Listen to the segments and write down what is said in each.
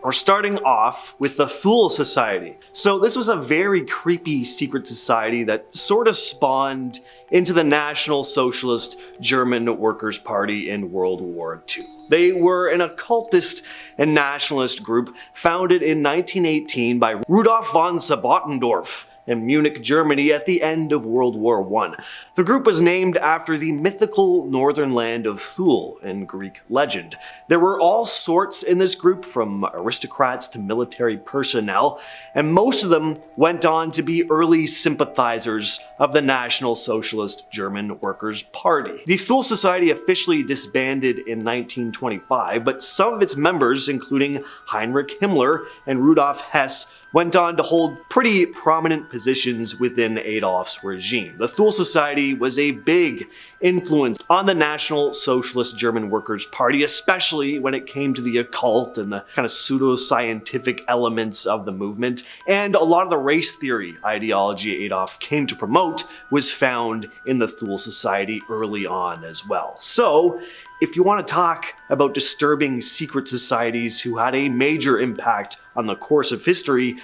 We're starting off with the Thule Society. So this was a very creepy secret society that sort of spawned into the National Socialist German Workers' Party in World War II. They were an occultist and nationalist group founded in 1918 by Rudolf von Sabotendorf in Munich, Germany at the end of World War I. The group was named after the mythical northern land of Thule in Greek legend. There were all sorts in this group, from aristocrats to military personnel, and most of them went on to be early sympathizers of the National Socialist German Workers' Party. The Thule Society officially disbanded in 1925, but some of its members, including Heinrich Himmler and Rudolf Hess, went on to hold pretty prominent positions within Adolf's regime. The Thule Society was a big influence on the National Socialist German Workers' Party, especially when it came to the occult and the kind of pseudo-scientific elements of the movement, and a lot of the race theory ideology Adolf came to promote was found in the Thule Society early on as well. So, if you want to talk about disturbing secret societies who had a major impact on the course of history,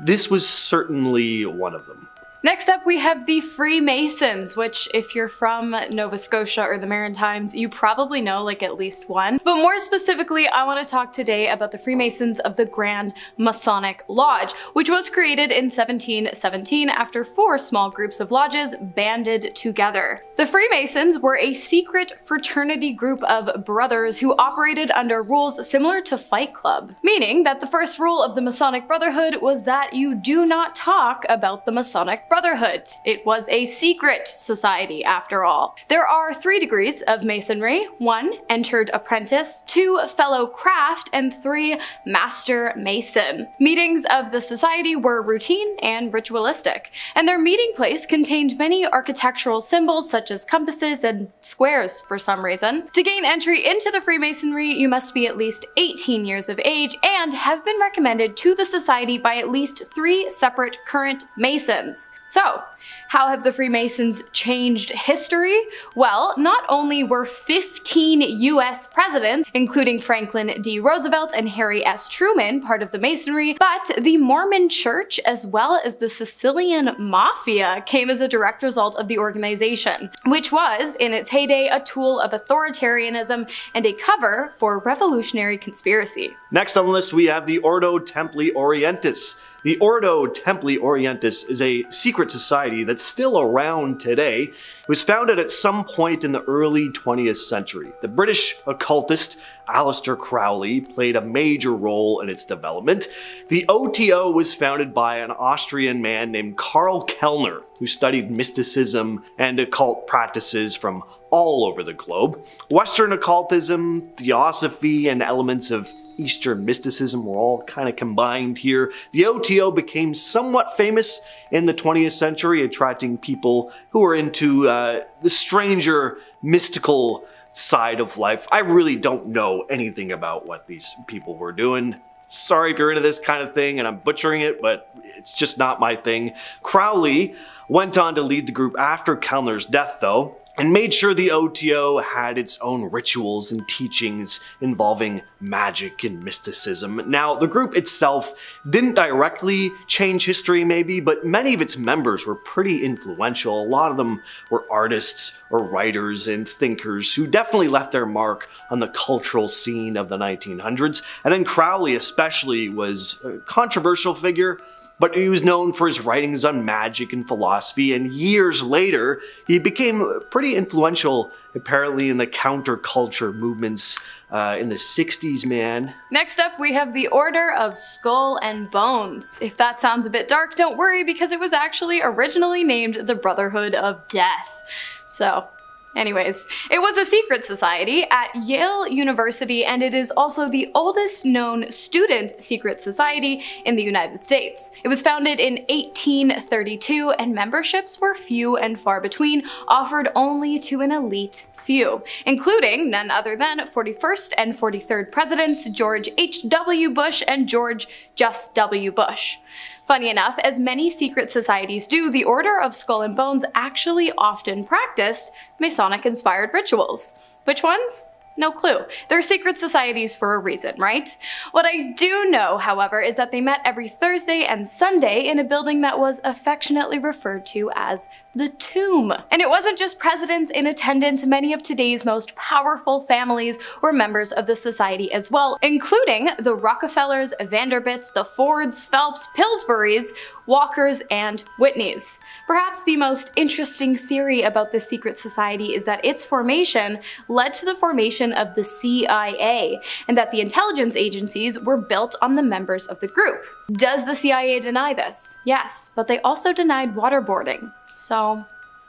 this was certainly one of them. Next up, we have the Freemasons, which if you're from Nova Scotia or the Maritimes, you probably know like at least one. But more specifically, I want to talk today about the Freemasons of the Grand Masonic Lodge, which was created in 1717 after 4 small groups of lodges banded together. The Freemasons were a secret fraternity group of brothers who operated under rules similar to Fight Club, meaning that the first rule of the Masonic Brotherhood was that you do not talk about the Masonic Brotherhood. It was a secret society after all. There are 3 degrees of Masonry: 1, entered apprentice, 2, fellow craft, and 3, master mason. Meetings of the society were routine and ritualistic, and their meeting place contained many architectural symbols such as compasses and squares for some reason. To gain entry into the Freemasonry, you must be at least 18 years of age and have been recommended to the society by at least 3 separate current Masons. So, how have the Freemasons changed history? Well, not only were 15 US presidents, including Franklin D. Roosevelt and Harry S. Truman, part of the Masonry, but the Mormon Church as well as the Sicilian Mafia came as a direct result of the organization, which was, in its heyday, a tool of authoritarianism and a cover for revolutionary conspiracy. Next on the list, we have the Ordo Templi Orientis. The Ordo Templi Orientis is a secret society that's still around today. It was founded at some point in the early 20th century. The British occultist Aleister Crowley played a major role in its development. The OTO was founded by an Austrian man named Karl Kellner, who studied mysticism and occult practices from all over the globe. Western occultism, theosophy, and elements of Eastern mysticism were all kind of combined here. The OTO became somewhat famous in the 20th century, attracting people who were into the stranger, mystical side of life. I really don't know anything about what these people were doing. Sorry if you're into this kind of thing and I'm butchering it, but it's just not my thing. Crowley went on to lead the group after Kellner's death, though, and made sure the OTO had its own rituals and teachings involving magic and mysticism. Now, the group itself didn't directly change history maybe, but many of its members were pretty influential. A lot of them were artists or writers and thinkers who definitely left their mark on the cultural scene of the 1900s. And then Crowley especially was a controversial figure, but he was known for his writings on magic and philosophy, and years later, he became pretty influential, apparently, in the counterculture movements in the 60s, man. Next up, we have the Order of Skull and Bones. If that sounds a bit dark, don't worry, because it was actually originally named the Brotherhood of Death. So, anyways, it was a secret society at Yale University, and it is also the oldest known student secret society in the United States. It was founded in 1832, and memberships were few and far between, offered only to an elite few, including none other than 41st and 43rd Presidents George H.W. Bush and George Just W. Bush. Funny enough, as many secret societies do, the Order of Skull and Bones actually often practiced Masonic-inspired rituals. Which ones? No clue. They're secret societies for a reason, right? What I do know, however, is that they met every Thursday and Sunday in a building that was affectionately referred to as the Tomb. And it wasn't just presidents in attendance, many of today's most powerful families were members of the society as well, including the Rockefellers, Vanderbilts, the Fords, Phelps, Pillsburys, Walkers, and Whitneys. Perhaps the most interesting theory about this secret society is that its formation led to the formation of the CIA, and that the intelligence agencies were built on the members of the group. Does the CIA deny this? Yes, but they also denied waterboarding. So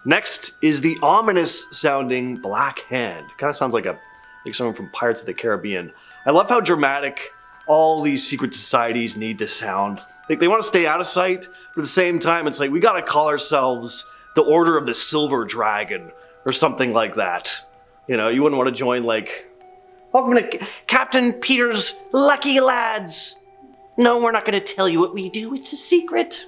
next is the ominous sounding Black Hand. Kind of sounds like someone from Pirates of the Caribbean. I love how dramatic all these secret societies need to sound. They want to stay out of sight, but at the same time it's like, we gotta call ourselves the Order of the Silver Dragon or something like that. You know, you wouldn't want to join like, welcome to Captain Peter's Lucky Lads. No, we're not going to tell you what we do, it's a secret.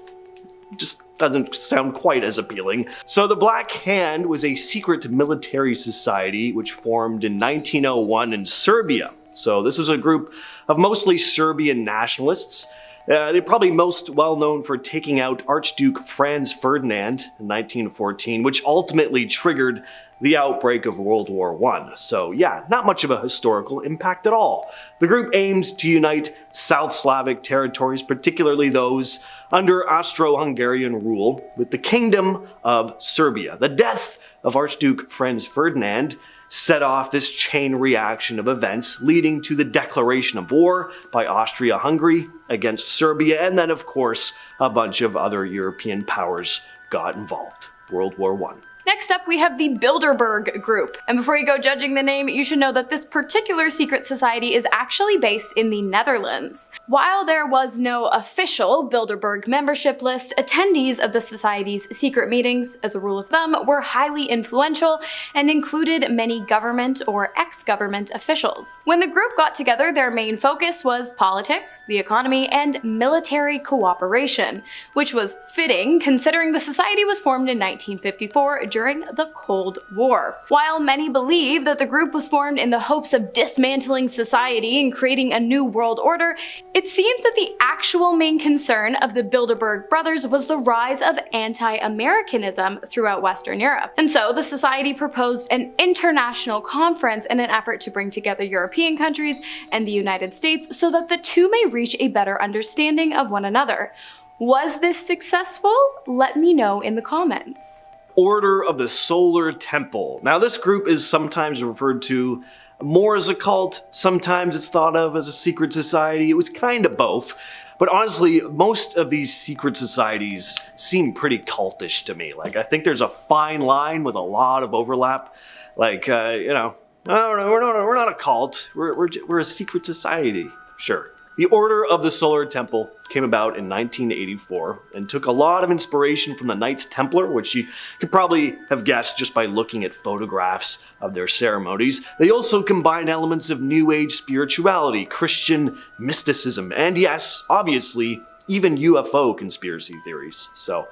Just doesn't sound quite as appealing. So the Black Hand was a secret military society which formed in 1901 in Serbia. So this was a group of mostly Serbian nationalists. They're probably most well known for taking out Archduke Franz Ferdinand in 1914, which ultimately triggered the outbreak of World War I. So yeah, not much of a historical impact at all. The group aimed to unite South Slavic territories, particularly those under Austro-Hungarian rule, with the Kingdom of Serbia. The death of Archduke Franz Ferdinand set off this chain reaction of events, leading to the declaration of war by Austria-Hungary against Serbia, and then of course a bunch of other European powers got involved. World War I. next up, we have the Bilderberg Group. And before you go judging the name, you should know that this particular secret society is actually based in the Netherlands. While there was no official Bilderberg membership list, attendees of the society's secret meetings, as a rule of thumb, were highly influential and included many government or ex-government officials. When the group got together, their main focus was politics, the economy, and military cooperation, which was fitting considering the society was formed in 1954 during the Cold War. While many believe that the group was formed in the hopes of dismantling society and creating a new world order, it seems that the actual main concern of the Bilderberg brothers was the rise of anti-Americanism throughout Western Europe. And so the society proposed an international conference in an effort to bring together European countries and the United States so that the two may reach a better understanding of one another. Was this successful? Let me know in the comments. Order of the Solar Temple. Now this group is sometimes referred to more as a cult, sometimes it's thought of as a secret society. It was kind of both. But honestly, most of these secret societies seem pretty cultish to me. Like, I think there's a fine line with a lot of overlap. Like, you know, we're not a cult. We're a secret society. Sure. The Order of the Solar Temple came about in 1984 and took a lot of inspiration from the Knights Templar, which you could probably have guessed just by looking at photographs of their ceremonies. They also combined elements of New Age spirituality, Christian mysticism, and yes, obviously, even UFO conspiracy theories. So,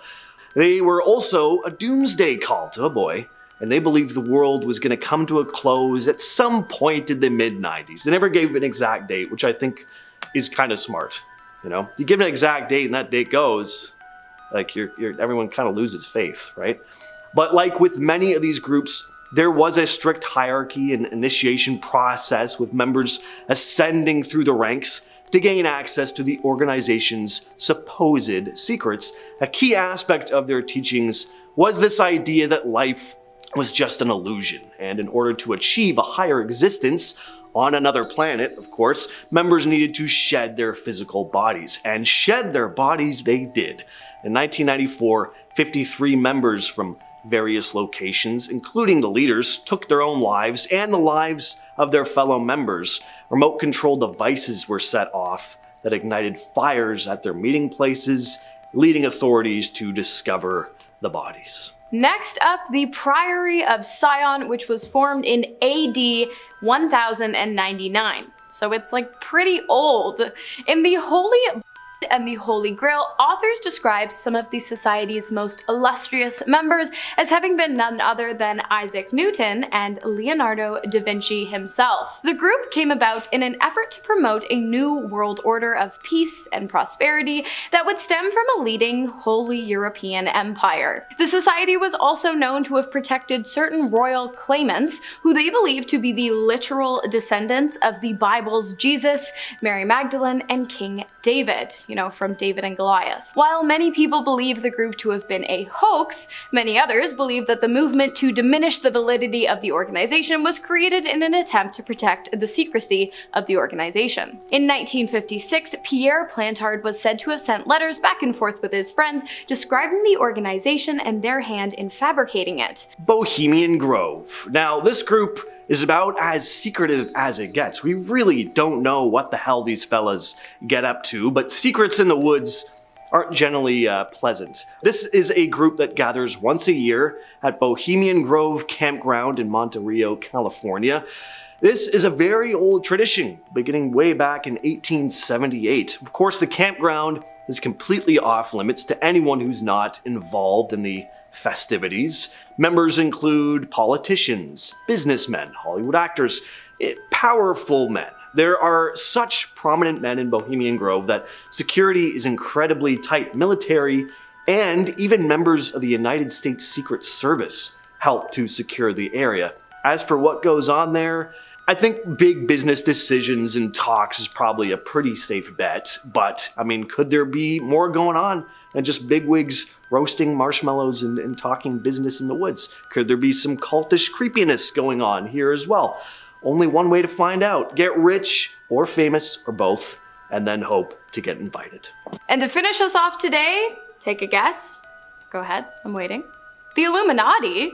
they were also a doomsday cult, oh boy. And they believed the world was going to come to a close at some point in the mid-90s. They never gave an exact date, which I think is kind of smart. You know, you give an exact date and that date goes, like everyone kind of loses faith, right? But like with many of these groups, there was a strict hierarchy and initiation process with members ascending through the ranks to gain access to the organization's supposed secrets. A key aspect of their teachings was this idea that life was just an illusion, and in order to achieve a higher existence on another planet, of course, members needed to shed their physical bodies, and shed their bodies they did. In 1994, 53 members from various locations, including the leaders, took their own lives and the lives of their fellow members. Remote control devices were set off that ignited fires at their meeting places, leading authorities to discover the bodies. Next up, the Priory of Sion, which was formed in AD 1099. So it's like pretty old. In the Holy and the Holy Grail, authors describe some of the society's most illustrious members as having been none other than Isaac Newton and Leonardo da Vinci himself. The group came about in an effort to promote a new world order of peace and prosperity that would stem from a leading Holy European empire. The society was also known to have protected certain royal claimants who they believed to be the literal descendants of the Bible's Jesus, Mary Magdalene, and King David, from David and Goliath. While many people believe the group to have been a hoax, many others believe that the movement to diminish the validity of the organization was created in an attempt to protect the secrecy of the organization. In 1956, Pierre Plantard was said to have sent letters back and forth with his friends describing the organization and their hand in fabricating it. Bohemian Grove. Now, this group is about as secretive as it gets. We really don't know what the hell these fellas get up to, but secrets in the woods aren't generally pleasant. This is a group that gathers once a year at Bohemian Grove Campground in Monterey, California. This is a very old tradition, beginning way back in 1878. Of course, the campground is completely off limits to anyone who's not involved in the festivities. Members include politicians, businessmen, Hollywood actors, powerful men. There are such prominent men in Bohemian Grove that security is incredibly tight. Military and even members of the United States Secret Service help to secure the area. As for what goes on there, I think big business decisions and talks is probably a pretty safe bet, but could there be more going on than just bigwigs roasting marshmallows and talking business in the woods? Could there be some cultish creepiness going on here as well? Only one way to find out. Get rich or famous or both, and then hope to get invited. And to finish us off today, take a guess. Go ahead, I'm waiting. The Illuminati.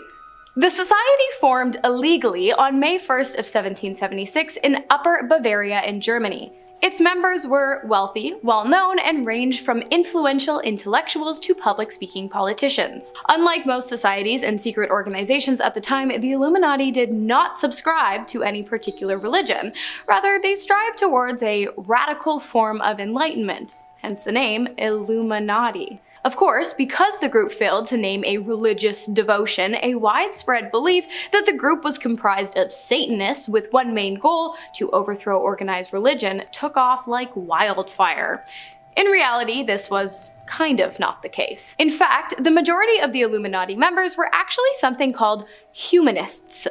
The society formed illegally on May 1st of 1776 in Upper Bavaria in Germany. Its members were wealthy, well-known, and ranged from influential intellectuals to public-speaking politicians. Unlike most societies and secret organizations at the time, the Illuminati did not subscribe to any particular religion. Rather, they strived towards a radical form of enlightenment, hence the name Illuminati. Of course, because the group failed to name a religious devotion, a widespread belief that the group was comprised of Satanists with one main goal, to overthrow organized religion, took off like wildfire. In reality, this was kind of not the case. In fact, the majority of the Illuminati members were actually something called humanists,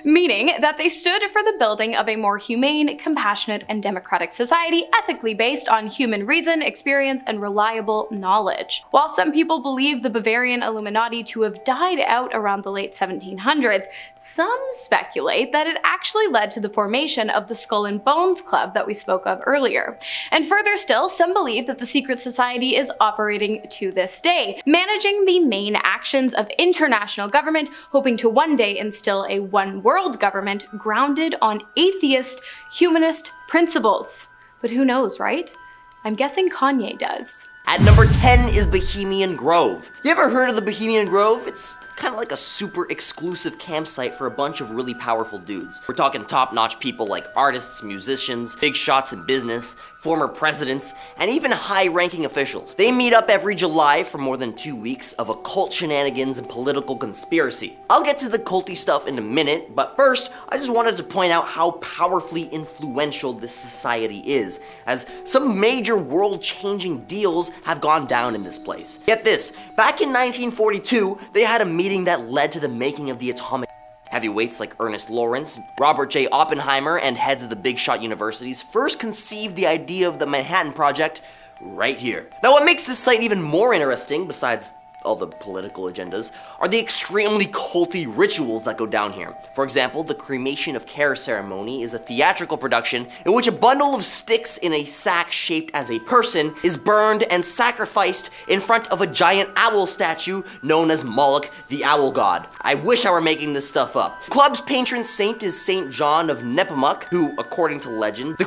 meaning that they stood for the building of a more humane, compassionate, and democratic society ethically based on human reason, experience, and reliable knowledge. While some people believe the Bavarian Illuminati to have died out around the late 1700s, some speculate that it actually led to the formation of the Skull and Bones Club that we spoke of earlier. And further still, some believe that the secret society is operating to this day, managing the main actions of international government, hoping to one day instill a one world government grounded on atheist, humanist principles. But who knows, right? I'm guessing Kanye does. At number 10 is Bohemian Grove. You ever heard of the Bohemian Grove? It's kind of like a super exclusive campsite for a bunch of really powerful dudes. We're talking top-notch people like artists, musicians, big shots in business, former presidents, and even high-ranking officials. They meet up every July for more than 2 weeks of occult shenanigans and political conspiracy. I'll get to the culty stuff in a minute, but first, I just wanted to point out how powerfully influential this society is, as some major world-changing deals have gone down in this place. Get this, back in 1942, they had a meeting that led to the making of the atomic. Heavyweights like Ernest Lawrence, Robert J. Oppenheimer, and heads of the big shot universities first conceived the idea of the Manhattan Project right here. Now, what makes this site even more interesting, besides all the political agendas, are the extremely culty rituals that go down here. For example, the cremation of care ceremony is a theatrical production in which a bundle of sticks in a sack shaped as a person is burned and sacrificed in front of a giant owl statue known as Moloch, the owl god. I wish I were making this stuff up. The club's patron saint is Saint John of Nepomuk, who, according to legend,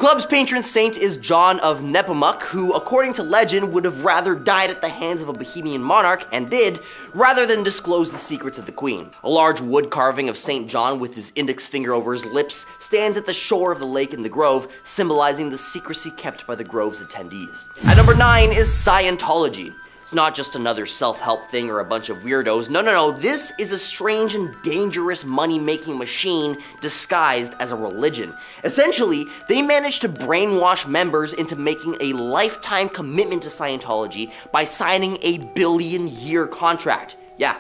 would have rather died at the hands of a Bohemian monarch and and did, rather than disclose the secrets of the Queen. A large wood carving of St. John with his index finger over his lips stands at the shore of the lake in the Grove, symbolizing the secrecy kept by the Grove's attendees. At number 9 is Scientology. It's not just another self-help thing or a bunch of weirdos. No. This is a strange and dangerous money-making machine disguised as a religion. Essentially, they managed to brainwash members into making a lifetime commitment to Scientology by signing a billion-year contract. Yeah,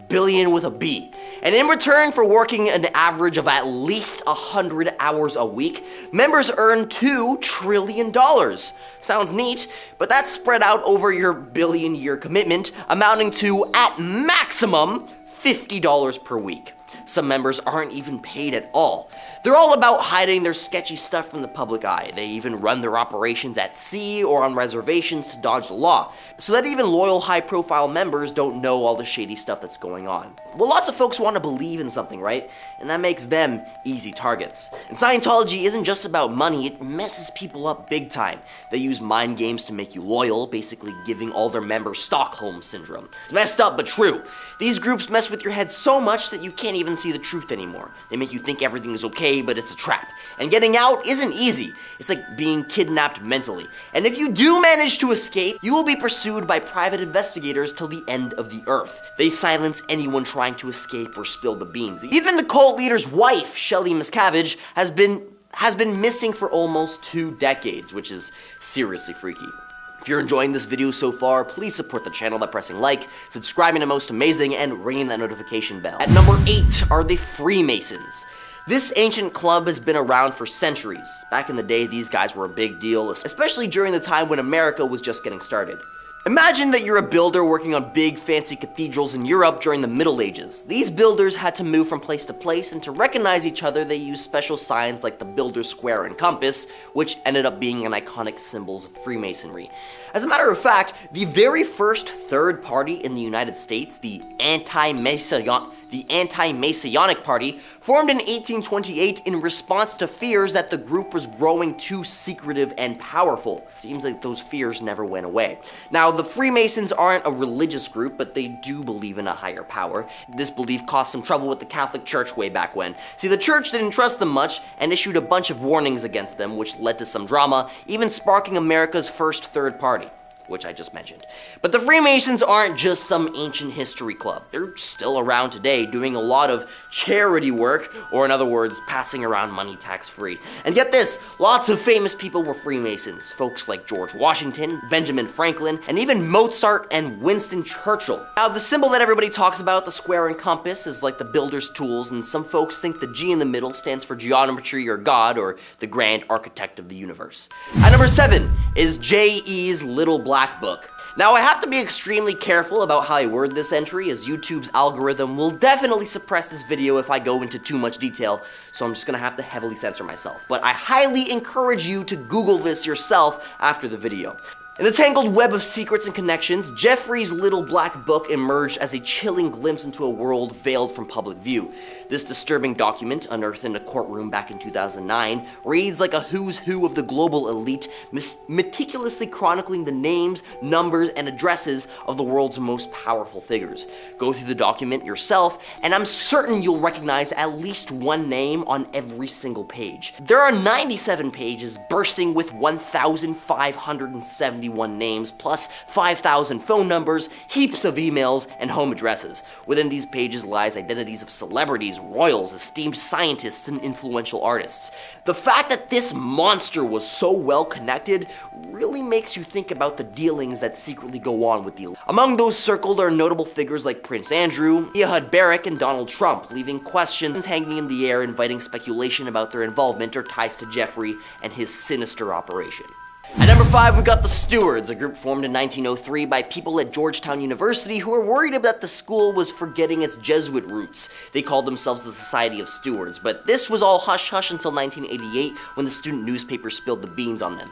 billion with a B. And in return for working an average of at least 100 hours a week, members earn $2 trillion. Sounds neat, but that's spread out over your billion-year commitment, amounting to, at maximum, $50 per week. Some members aren't even paid at all. They're all about hiding their sketchy stuff from the public eye. They even run their operations at sea or on reservations to dodge the law, so that even loyal high-profile members don't know all the shady stuff that's going on. Well, lots of folks want to believe in something, right? And that makes them easy targets. And Scientology isn't just about money, it messes people up big time. They use mind games to make you loyal, basically giving all their members Stockholm Syndrome. It's messed up, but true. These groups mess with your head so much that you can't even see the truth anymore. They make you think everything is okay, but it's a trap. And getting out isn't easy. It's like being kidnapped mentally. And if you do manage to escape, you will be pursued by private investigators till the end of the earth. They silence anyone trying to escape or spill the beans. Even the cult leader's wife, Shelley Miscavige, has been missing for almost 2 decades, which is seriously freaky. If you're enjoying this video so far, please support the channel by pressing like, subscribing to Most Amazing, and ringing that notification bell. At number 8 are the Freemasons. This ancient club has been around for centuries. Back in the day, these guys were a big deal, especially during the time when America was just getting started. Imagine that you're a builder working on big fancy cathedrals in Europe during the Middle Ages. These builders had to move from place to place, and to recognize each other they used special signs like the builder's square and compass, which ended up being an iconic symbols of Freemasonry. As a matter of fact, the very first third party in the United States, the Anti-Masonic Party, formed in 1828 in response to fears that the group was growing too secretive and powerful. Seems like those fears never went away. Now, the Freemasons aren't a religious group, but they do believe in a higher power. This belief caused some trouble with the Catholic Church way back when. See, the church didn't trust them much and issued a bunch of warnings against them, which led to some drama, even sparking America's first third party, which I just mentioned. But the Freemasons aren't just some ancient history club. They're still around today, doing a lot of charity work, or in other words, passing around money tax-free. And get this, lots of famous people were Freemasons. Folks like George Washington, Benjamin Franklin, and even Mozart and Winston Churchill. Now, the symbol that everybody talks about, the square and compass, is like the builder's tools, and some folks think the G in the middle stands for geometry or God, or the grand architect of the universe. At number 7 is J.E.'s Little Black Book. Now, I have to be extremely careful about how I word this entry, as YouTube's algorithm will definitely suppress this video if I go into too much detail, so I'm just gonna have to heavily censor myself. But I highly encourage you to Google this yourself after the video. In the tangled web of secrets and connections, Jeffrey's Little Black Book emerged as a chilling glimpse into a world veiled from public view. This disturbing document, unearthed in a courtroom back in 2009, reads like a who's who of the global elite, meticulously chronicling the names, numbers, and addresses of the world's most powerful figures. Go through the document yourself, and I'm certain you'll recognize at least one name on every single page. There are 97 pages bursting with 1,571 names, plus 5,000 phone numbers, heaps of emails, and home addresses. Within these pages lies identities of celebrities, royals, esteemed scientists, and influential artists. The fact that this monster was so well connected really makes you think about the dealings that secretly go on with the elite. Among those circled are notable figures like Prince Andrew, Ehud Barak, and Donald Trump, leaving questions hanging in the air, inviting speculation about their involvement or ties to Jeffrey and his sinister operation. At number 5, we got the Stewards, a group formed in 1903 by people at Georgetown University who were worried about the school was forgetting its Jesuit roots. They called themselves the Society of Stewards, but this was all hush-hush until 1988 when the student newspaper spilled the beans on them.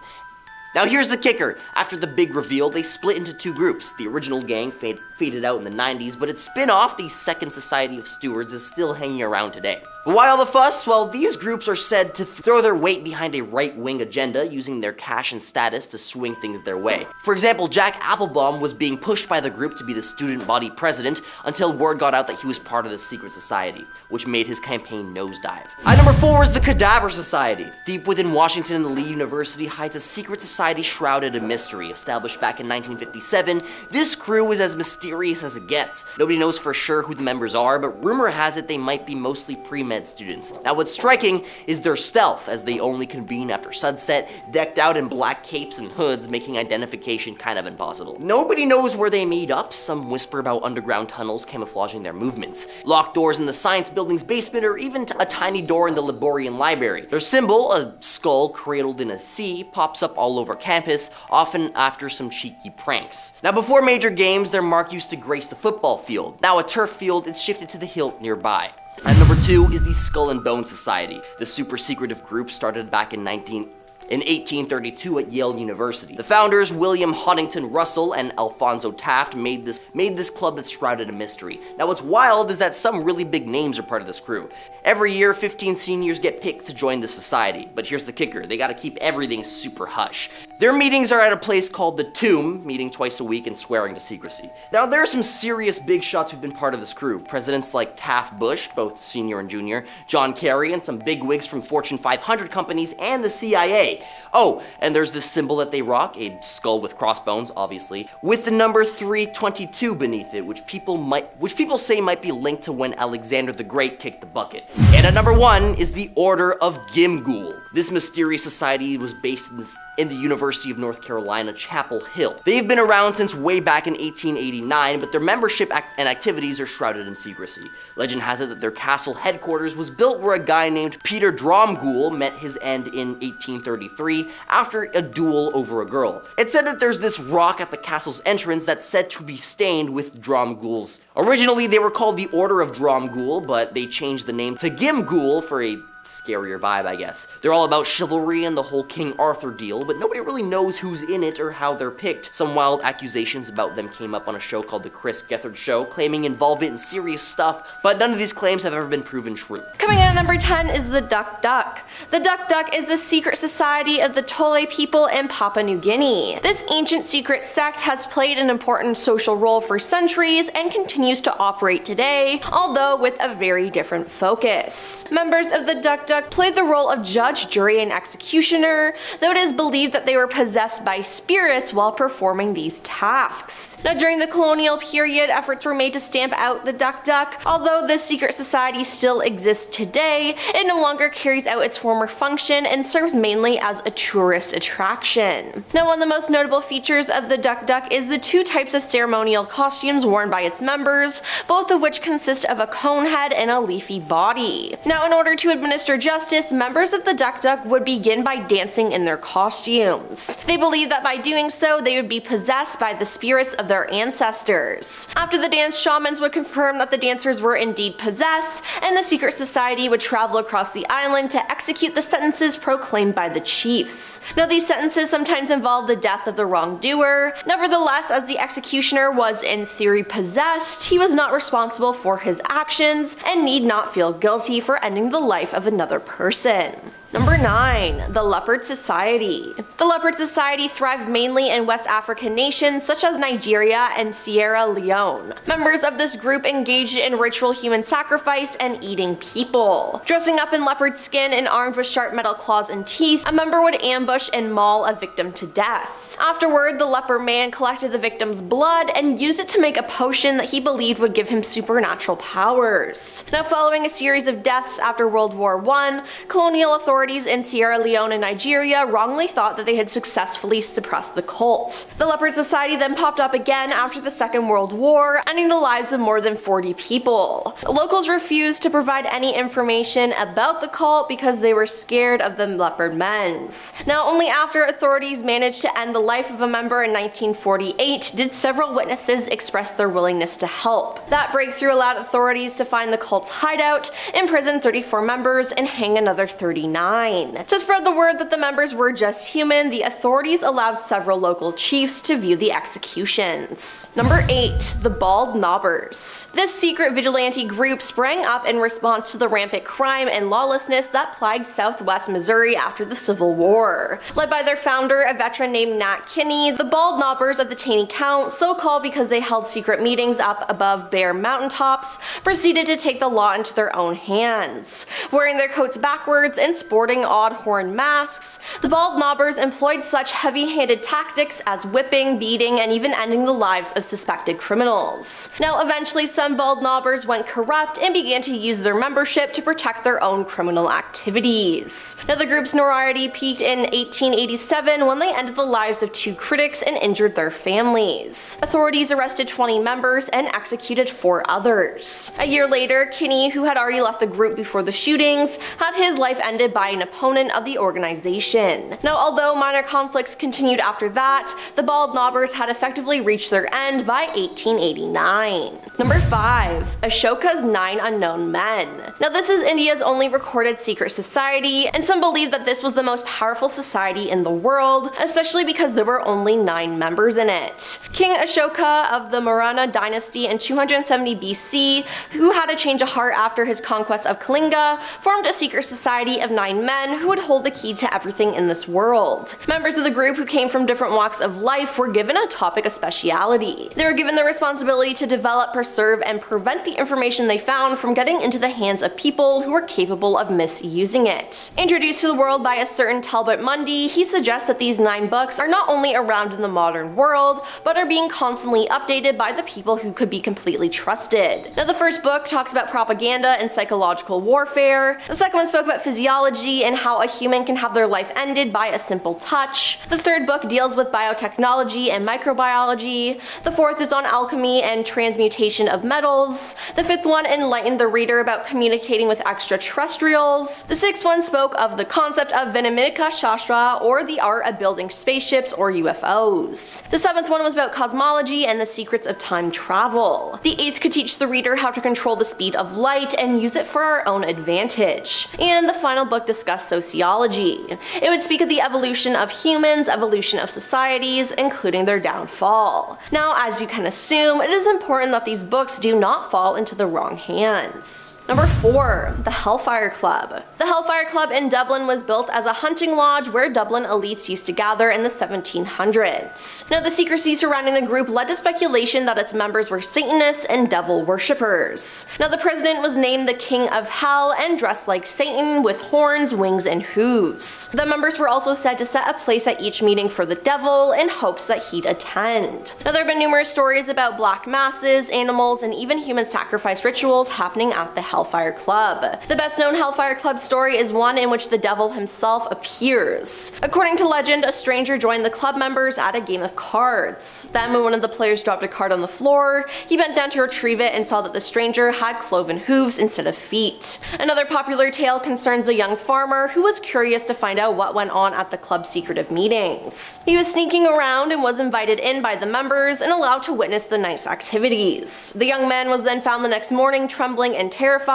Now here's the kicker. After the big reveal, they split into 2 groups. The original gang faded out in the 90s, but its spin-off, the Second Society of Stewards, is still hanging around today. But why all the fuss? Well, these groups are said to throw their weight behind a right-wing agenda, using their cash and status to swing things their way. For example, Jack Applebaum was being pushed by the group to be the student body president until word got out that he was part of the secret society, which made his campaign nosedive. At number 4 is the Cadaver Society. Deep within Washington and Lee University hides a secret society shrouded in mystery. Established back in 1957, this crew is as mysterious as it gets. Nobody knows for sure who the members are, but rumor has it they might be mostly pre-med students. Now what's striking is their stealth, as they only convene after sunset, decked out in black capes and hoods, making identification kind of impossible. Nobody knows where they meet up. Some whisper about underground tunnels camouflaging their movements, locked doors in the science building's basement, or even a tiny door in the Laborian library. Their symbol, a skull cradled in a C, pops up all over campus, often after some cheeky pranks. Now before major games, their mark used to grace the football field. Now a turf field, it's shifted to the hilt nearby. At number 2 is the Skull and Bone Society. The super secretive group started back in 1832 at Yale University. The founders, William Huntington Russell and Alphonso Taft, made this club that's shrouded in mystery. Now what's wild is that some really big names are part of this crew. Every year, 15 seniors get picked to join the society, but here's the kicker, they gotta keep everything super hush. Their meetings are at a place called the Tomb, meeting twice a week and swearing to secrecy. Now there are some serious big shots who've been part of this crew. Presidents like Taft Bush, both senior and junior, John Kerry, and some bigwigs from Fortune 500 companies and the CIA. Oh, and there's this symbol that they rock, a skull with crossbones, obviously, with the number 322 beneath it, which people say might be linked to when Alexander the Great kicked the bucket. And at number 1 is the Order of Gimghoul. This mysterious society was based in the University of North Carolina, Chapel Hill. They've been around since way back in 1889, but their membership and activities are shrouded in secrecy. Legend has it that their castle headquarters was built where a guy named Peter Dromgoole met his end in 1833 after a duel over a girl. It's said that there's this rock at the castle's entrance that's said to be stained with Dromgools. Originally, they were called the Order of Dromgoole, but they changed the name to Gimghoul for a scarier vibe, I guess. They're all about chivalry and the whole King Arthur deal, but nobody really knows who's in it or how they're picked. Some wild accusations about them came up on a show called The Chris Gethard Show, claiming involvement in serious stuff, but none of these claims have ever been proven true. Coming in at number 10 is the Duk Duk. The Duk Duk is the secret society of the Thule people in Papua New Guinea. This ancient secret sect has played an important social role for centuries and continues to operate today, although with a very different focus. Members of the Duk Duk played the role of judge, jury, and executioner, though it is believed that they were possessed by spirits while performing these tasks. Now during the colonial period, efforts were made to stamp out the Duk Duk. Although this secret society still exists today, it no longer carries out its former function and serves mainly as a tourist attraction. Now one of the most notable features of the Duk Duk is the 2 types of ceremonial costumes worn by its members, both of which consist of a cone head and a leafy body. Now in order to administer justice, members of the Duk Duk would begin by dancing in their costumes. They believed that by doing so, they would be possessed by the spirits of their ancestors. After the dance, shamans would confirm that the dancers were indeed possessed, and the secret society would travel across the island to execute the sentences proclaimed by the chiefs. Now these sentences sometimes involved the death of the wrongdoer. Nevertheless, as the executioner was in theory possessed, he was not responsible for his actions and need not feel guilty for ending the life of another person. Number 9. The Leopard Society. The Leopard Society thrived mainly in West African nations such as Nigeria and Sierra Leone. Members of this group engaged in ritual human sacrifice and eating people. Dressing up in leopard skin and armed with sharp metal claws and teeth, a member would ambush and maul a victim to death. Afterward, the leper man collected the victim's blood and used it to make a potion that he believed would give him supernatural powers. Now following a series of deaths after World War I, colonial authorities in Sierra Leone and Nigeria wrongly thought that they had successfully suppressed the cult. The Leopard Society then popped up again after the Second World War, ending the lives of more than 40 people. Locals refused to provide any information about the cult because they were scared of the leopard men's. Now only after authorities managed to end the life of a member in 1948 did several witnesses express their willingness to help. That breakthrough allowed authorities to find the cult's hideout, imprison 34 members, and hang another 39. 1889. To spread the word that the members were just human, the authorities allowed several local chiefs to view the executions. Number 8. The Bald Knobbers. This secret vigilante group sprang up in response to the rampant crime and lawlessness that plagued southwest Missouri after the Civil War. Led by their founder, a veteran named Nat Kinney, the Bald Knobbers of the Taney Count, so called because they held secret meetings up above bare mountaintops, proceeded to take the law into their own hands. Wearing their coats backwards and sporting odd horn masks, the Bald Knobbers employed such heavy-handed tactics as whipping, beating, and even ending the lives of suspected criminals. Now, eventually some Bald Knobbers went corrupt and began to use their membership to protect their own criminal activities. Now, the group's notoriety peaked in 1887 when they ended the lives of 2 critics and injured their families. Authorities arrested 20 members and executed 4 others. A year later, Kinney, who had already left the group before the shootings, had his life ended by an opponent of the organization. Now, although minor conflicts continued after that, the Bald Knobbers had effectively reached their end by 1889. Number 5. Ashoka's 9 Unknown Men. Now, this is India's only recorded secret society, and some believe that this was the most powerful society in the world, especially because there were only 9 members in it. King Ashoka of the Maurya dynasty in 270 BC, who had a change of heart after his conquest of Kalinga, formed a secret society of 9 men who would hold the key to everything in this world. Members of the group who came from different walks of life were given a topic of speciality. They were given the responsibility to develop, preserve, and prevent the information they found from getting into the hands of people who were capable of misusing it. Introduced to the world by a certain Talbot Mundy, he suggests that these 9 books are not only around in the modern world, but are being constantly updated by the people who could be completely trusted. Now, the first book talks about propaganda and psychological warfare. The second one spoke about physiology and how a human can have their life ended by a simple touch. The third book deals with biotechnology and microbiology. The fourth is on alchemy and transmutation of metals. The fifth one enlightened the reader about communicating with extraterrestrials. The sixth one spoke of the concept of Vinamidika Shastra, or the art of building spaceships or UFOs. The seventh one was about cosmology and the secrets of time travel. The eighth could teach the reader how to control the speed of light and use it for our own advantage. And the final book discussed sociology. It would speak of the evolution of humans, evolution of societies, including their downfall. Now, as you can assume, it is important that these books do not fall into the wrong hands. Number 4. The Hellfire Club. The Hellfire Club in Dublin was built as a hunting lodge where Dublin elites used to gather in the 1700s. Now, the secrecy surrounding the group led to speculation that its members were Satanists and devil worshippers. Now, the president was named the King of Hell and dressed like Satan with horns, wings, and hooves. The members were also said to set a place at each meeting for the devil in hopes that he'd attend. Now, there have been numerous stories about black masses, animals, and even human sacrifice rituals happening at the Hellfire Club. The best known Hellfire Club story is one in which the devil himself appears. According to legend, a stranger joined the club members at a game of cards. Then when one of the players dropped a card on the floor, he bent down to retrieve it and saw that the stranger had cloven hooves instead of feet. Another popular tale concerns a young farmer who was curious to find out what went on at the club's secretive meetings. He was sneaking around and was invited in by the members and allowed to witness the night's activities. The young man was then found the next morning trembling and terrified,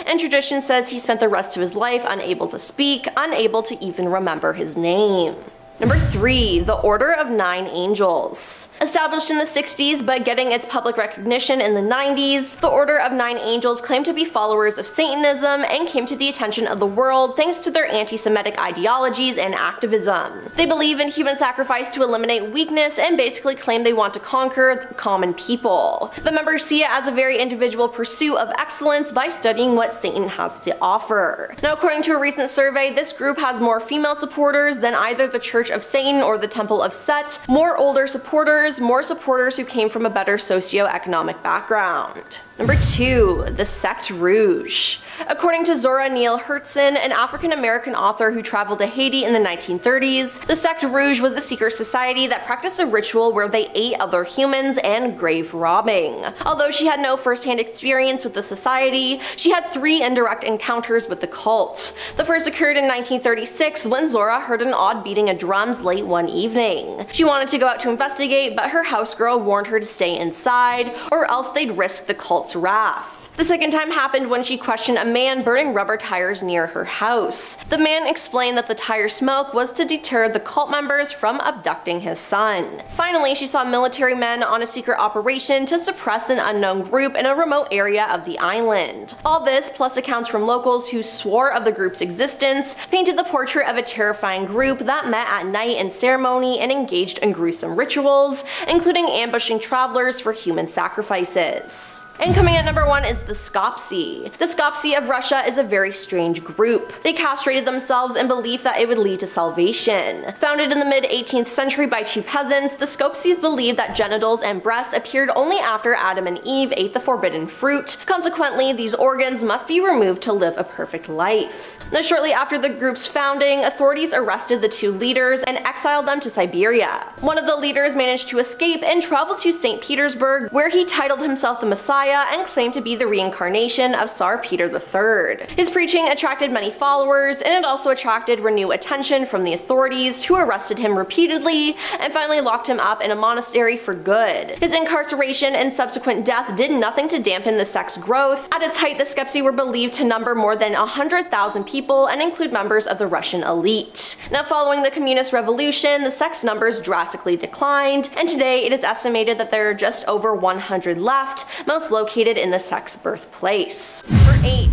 and tradition says he spent the rest of his life unable to speak, unable to even remember his name. Number 3. The Order of 9 Angels. Established in the 60s but getting its public recognition in the 90s, the Order of 9 Angels claimed to be followers of Satanism and came to the attention of the world thanks to their anti-Semitic ideologies and activism. They believe in human sacrifice to eliminate weakness and basically claim they want to conquer the common people. The members see it as a very individual pursuit of excellence by studying what Satan has to offer. Now, according to a recent survey, this group has more female supporters than either the Church of Satan or the Temple of Set, more older supporters, more supporters who came from a better socio-economic background. Number 2. The Secte Rouge. According to Zora Neale Hurston, an African-American author who traveled to Haiti in the 1930s, the Secte Rouge was a secret society that practiced a ritual where they ate other humans and grave robbing. Although she had no first-hand experience with the society, she had 3 indirect encounters with the cult. The first occurred in 1936 when Zora heard an odd beating of drums late one evening. She wanted to go out to investigate, but her house girl warned her to stay inside, or else they'd risk the cult's wrath. The second time happened when she questioned a man burning rubber tires near her house. The man explained that the tire smoke was to deter the cult members from abducting his son. Finally, she saw military men on a secret operation to suppress an unknown group in a remote area of the island. All this, plus accounts from locals who swore of the group's existence, painted the portrait of a terrifying group that met at night in ceremony and engaged in gruesome rituals, including ambushing travelers for human sacrifices. And coming at number 1 is the Skoptsy. The Skoptsy of Russia is a very strange group. They castrated themselves in belief that it would lead to salvation. Founded in the mid-18th century by 2 peasants, the Skoptsys believed that genitals and breasts appeared only after Adam and Eve ate the forbidden fruit. Consequently, these organs must be removed to live a perfect life. Now, shortly after the group's founding, authorities arrested the 2 leaders and exiled them to Siberia. One of the leaders managed to escape and traveled to St. Petersburg, where he titled himself the Messiah and claimed to be the reincarnation of Tsar Peter III. His preaching attracted many followers, and it also attracted renewed attention from the authorities, who arrested him repeatedly and finally locked him up in a monastery for good. His incarceration and subsequent death did nothing to dampen the sect's growth. At its height, the Skoptsy were believed to number more than 100,000 people and include members of the Russian elite. Now, following the Communist Revolution, the sect's numbers drastically declined, and today it is estimated that there are just over 100 left, most located in the sect's birthplace. Number 8.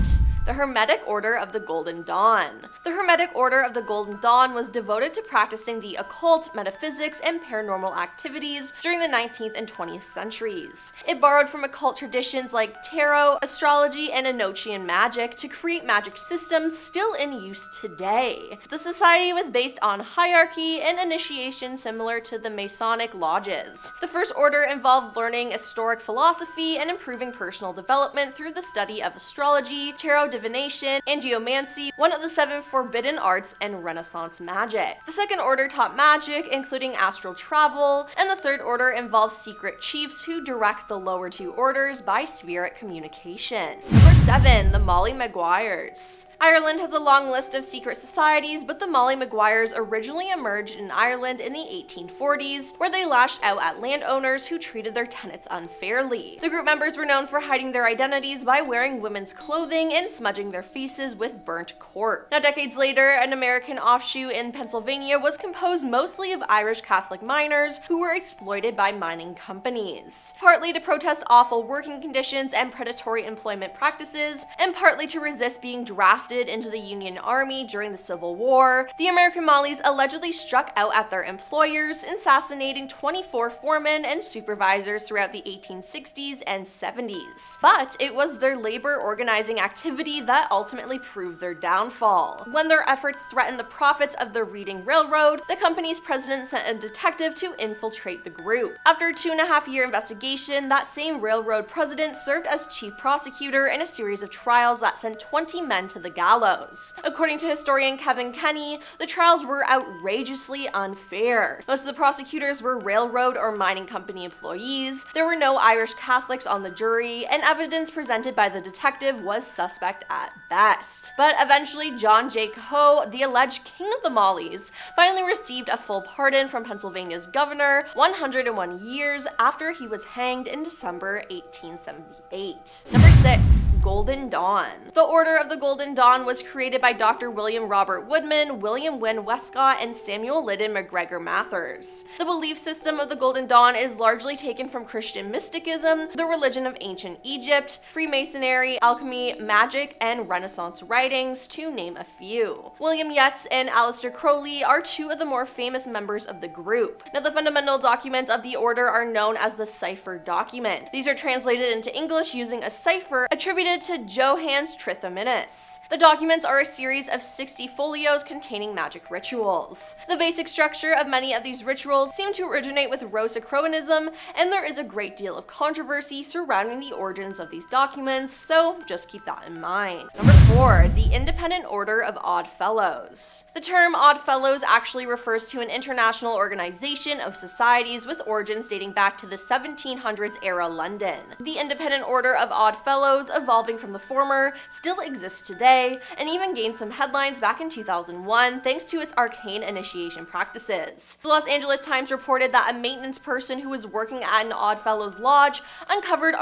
The Hermetic Order of the Golden Dawn. The Hermetic Order of the Golden Dawn was devoted to practicing the occult, metaphysics, and paranormal activities during the 19th and 20th centuries. It borrowed from occult traditions like tarot, astrology, and Enochian magic to create magic systems still in use today. The society was based on hierarchy and initiation similar to the Masonic lodges. The first order involved learning historic philosophy and improving personal development through the study of astrology, tarot divination, and geomancy, one of the 7 forbidden arts, and Renaissance magic. The second order taught magic, including astral travel, and the third order involves secret chiefs who direct the lower 2 orders by spirit communication. Number 7. The Molly Maguires. Ireland has a long list of secret societies, but the Molly Maguires originally emerged in Ireland in the 1840s, where they lashed out at landowners who treated their tenants unfairly. The group members were known for hiding their identities by wearing women's clothing and smudging their faces with burnt cork. Now, decades later, an American offshoot in Pennsylvania was composed mostly of Irish Catholic miners who were exploited by mining companies, partly to protest awful working conditions and predatory employment practices, and partly to resist being drafted into the Union Army during the Civil War. The American Mollies allegedly struck out at their employers, assassinating 24 foremen and supervisors throughout the 1860s and 70s. But it was their labor organizing activity that ultimately proved their downfall. When their efforts threatened the profits of the Reading Railroad, the company's president sent a detective to infiltrate the group. After a 2.5-year investigation, that same railroad president served as chief prosecutor in a series of trials that sent 20 men to the gallows. According to historian Kevin Kenny, the trials were outrageously unfair. Most of the prosecutors were railroad or mining company employees, there were no Irish Catholics on the jury, and evidence presented by the detective was suspect at best. But eventually, John J. Coe, the alleged king of the Mollies, finally received a full pardon from Pennsylvania's governor 101 years after he was hanged in December 1878. Number 6. Golden Dawn. The Order of the Golden Dawn was created by Dr. William Robert Woodman, William Wynne Westcott, and Samuel Liddon McGregor Mathers. The belief system of the Golden Dawn is largely taken from Christian mysticism, the religion of ancient Egypt, Freemasonry, alchemy, magic, and Renaissance writings, to name a few. William Yeats and Aleister Crowley are 2 of the more famous members of the group. Now, the fundamental documents of the order are known as the cipher document. These are translated into English using a cipher attributed to Johannes Trithomimus. The documents are a series of 60 folios containing magic rituals. The basic structure of many of these rituals seem to originate with Rosicrucianism, and there is a great deal of controversy surrounding the origins of these documents, so just keep that in mind. Number 4. The Independent Order of Odd Fellows. The term Odd Fellows actually refers to an international organization of societies with origins dating back to the 1700s era London. The Independent Order of Odd Fellows evolved evolving from the former, still exists today, and even gained some headlines back in 2001 thanks to its arcane initiation practices. The Los Angeles Times reported that a maintenance person who was working at an Oddfellows lodge uncovered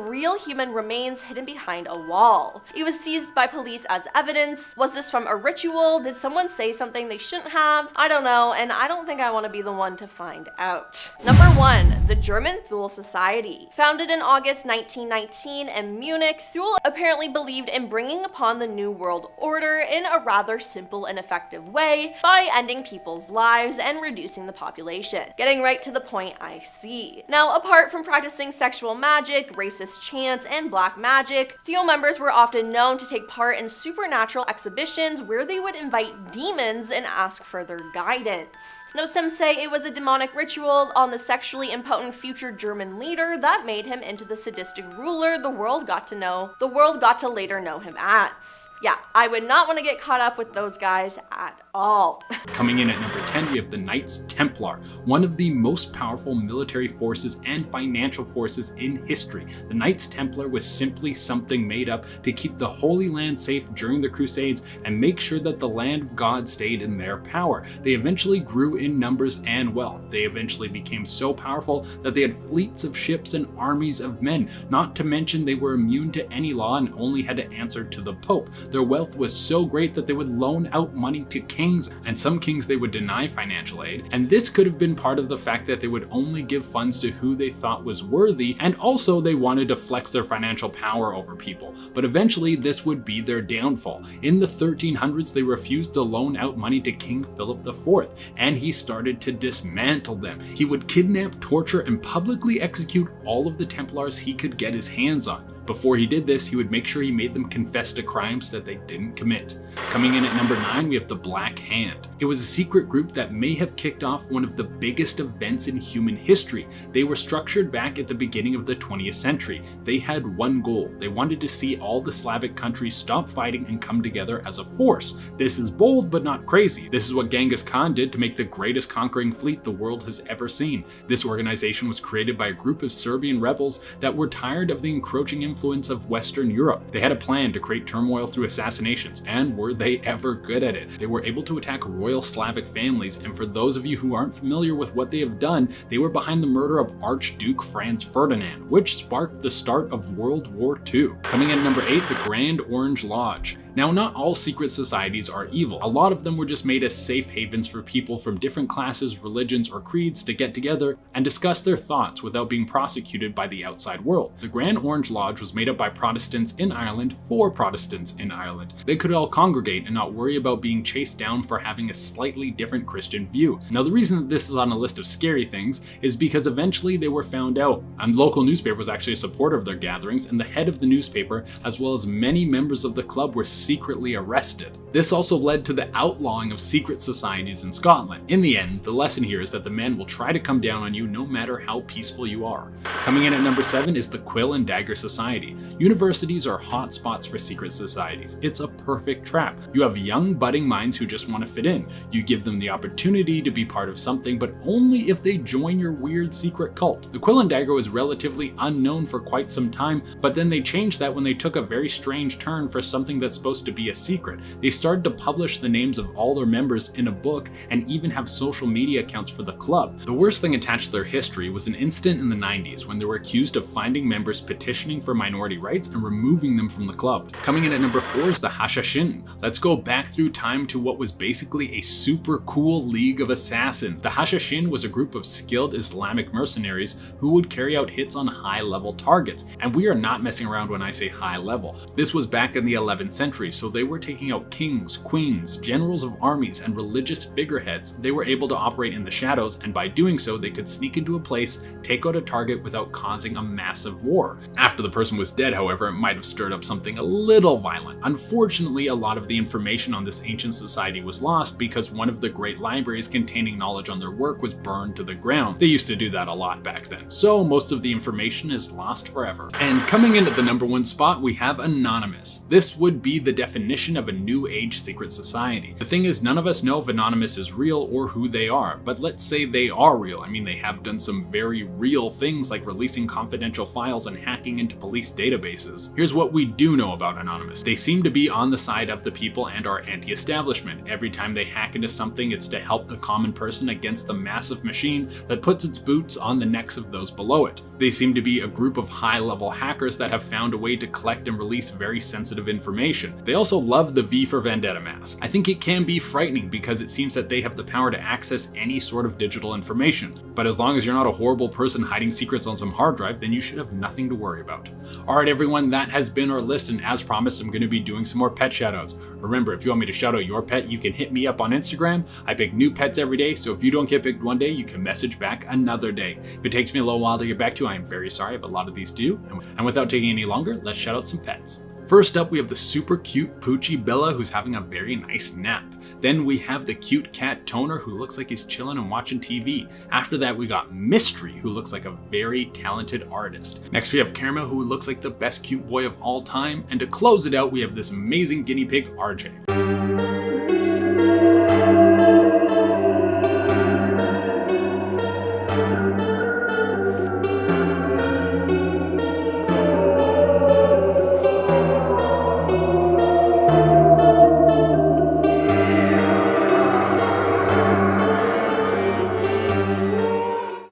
real human remains hidden behind a wall. It was seized by police as evidence. Was this from a ritual? Did someone say something they shouldn't have? I don't know, and I don't think I want to be the one to find out. Number 1. The German Thule Society. Founded in August 1919 in Munich, Thule apparently believed in bringing upon the New World Order in a rather simple and effective way by ending people's lives and reducing the population. Getting right to the point, I see. Now, apart from practicing sexual magic, racist chants, and black magic, Thule members were often known to take part in supernatural exhibitions where they would invite demons and ask for their guidance. Now, some say it was a demonic ritual on the sexually impotent future German leader that made him into the sadistic ruler the world got to later know him as. Yeah, I would not want to get caught up with those guys at all. Coming in at number 10, we have the Knights Templar, one of the most powerful military forces and financial forces in history. The Knights Templar was simply something made up to keep the Holy Land safe during the Crusades and make sure that the land of God stayed in their power. They eventually grew in numbers and wealth. They eventually became so powerful that they had fleets of ships and armies of men, not to mention they were immune to any law and only had to answer to the Pope. Their wealth was so great that they would loan out money to kings, and some kings they would deny financial aid, and this could have been part of the fact that they would only give funds to who they thought was worthy, and also they wanted to flex their financial power over people. But eventually this would be their downfall. In the 1300s they refused to loan out money to King Philip IV, and he started to dismantle them. He would kidnap, torture, and publicly execute all of the Templars he could get his hands on. Before he did this, he would make sure he made them confess to crimes that they didn't commit. Coming in at number 9, we have the Black Hand. It was a secret group that may have kicked off one of the biggest events in human history. They were structured back at the beginning of the 20th century. They had one goal. They wanted to see all the Slavic countries stop fighting and come together as a force. This is bold but not crazy. This is what Genghis Khan did to make the greatest conquering fleet the world has ever seen. This organization was created by a group of Serbian rebels that were tired of the encroaching influence of Western Europe. They had a plan to create turmoil through assassinations, and were they ever good at it? They were able to attack royal Slavic families, and for those of you who aren't familiar with what they have done, they were behind the murder of Archduke Franz Ferdinand, which sparked the start of World War II. Coming in at number 8, the Grand Orange Lodge. Now, not all secret societies are evil. A lot of them were just made as safe havens for people from different classes, religions, or creeds to get together and discuss their thoughts without being prosecuted by the outside world. The Grand Orange Lodge was made up by Protestants in Ireland for Protestants in Ireland. They could all congregate and not worry about being chased down for having a slightly different Christian view. Now, the reason that this is on a list of scary things is because eventually they were found out, and the local newspaper was actually a supporter of their gatherings, and the head of the newspaper, as well as many members of the club, were secretly arrested. This also led to the outlawing of secret societies in Scotland. In the end, the lesson here is that the men will try to come down on you no matter how peaceful you are. Coming in at number 7 is the Quill and Dagger Society. Universities are hot spots for secret societies. It's a perfect trap. You have young budding minds who just want to fit in. You give them the opportunity to be part of something, but only if they join your weird secret cult. The Quill and Dagger was relatively unknown for quite some time, but then they changed that when they took a very strange turn for something that's supposed to be a secret. They started to publish the names of all their members in a book and even have social media accounts for the club. The worst thing attached to their history was an incident in the 90s when they were accused of finding members petitioning for minority rights and removing them from the club. Coming in at number 4 is the Hashashin. Let's go back through time to what was basically a super cool league of assassins. The Hashashin was a group of skilled Islamic mercenaries who would carry out hits on high-level targets. And we are not messing around when I say high level. This was back in the 11th century, so they were taking out kings, queens, generals of armies, and religious figureheads. They were able to operate in the shadows, and by doing so, they could sneak into a place, take out a target without causing a massive war. After the person was dead, however, it might have stirred up something a little violent. Unfortunately, a lot of the information on this ancient society was lost because one of the great libraries containing knowledge on their work was burned to the ground. They used to do that a lot back then, so most of the information is lost forever. And coming in at the number 1 spot, we have Anonymous. This would be the definition of a new age age secret society. The thing is, none of us know if Anonymous is real or who they are, but let's say they are real. I mean, they have done some very real things like releasing confidential files and hacking into police databases. Here's what we do know about Anonymous. They seem to be on the side of the people and are anti-establishment. Every time they hack into something, it's to help the common person against the massive machine that puts its boots on the necks of those below it. They seem to be a group of high-level hackers that have found a way to collect and release very sensitive information. They also love the V for Vendetta mask. I think it can be frightening because it seems that they have the power to access any sort of digital information. But as long as you're not a horrible person hiding secrets on some hard drive, then you should have nothing to worry about. Alright everyone, that has been our list, and as promised, I'm going to be doing some more pet shoutouts. Remember, if you want me to shout out your pet, you can hit me up on Instagram. I pick new pets every day, so if you don't get picked one day, you can message back another day. If it takes me a little while to get back to you, I am very sorry, but a lot of these do. And without taking any longer, let's shout out some pets. First up, we have the super cute Poochie Bella, who's having a very nice nap. Then we have the cute cat Toner, who looks like he's chilling and watching TV. After that, we got Mystery, who looks like a very talented artist. Next, we have Caramel, who looks like the best cute boy of all time. And to close it out, we have this amazing guinea pig, RJ.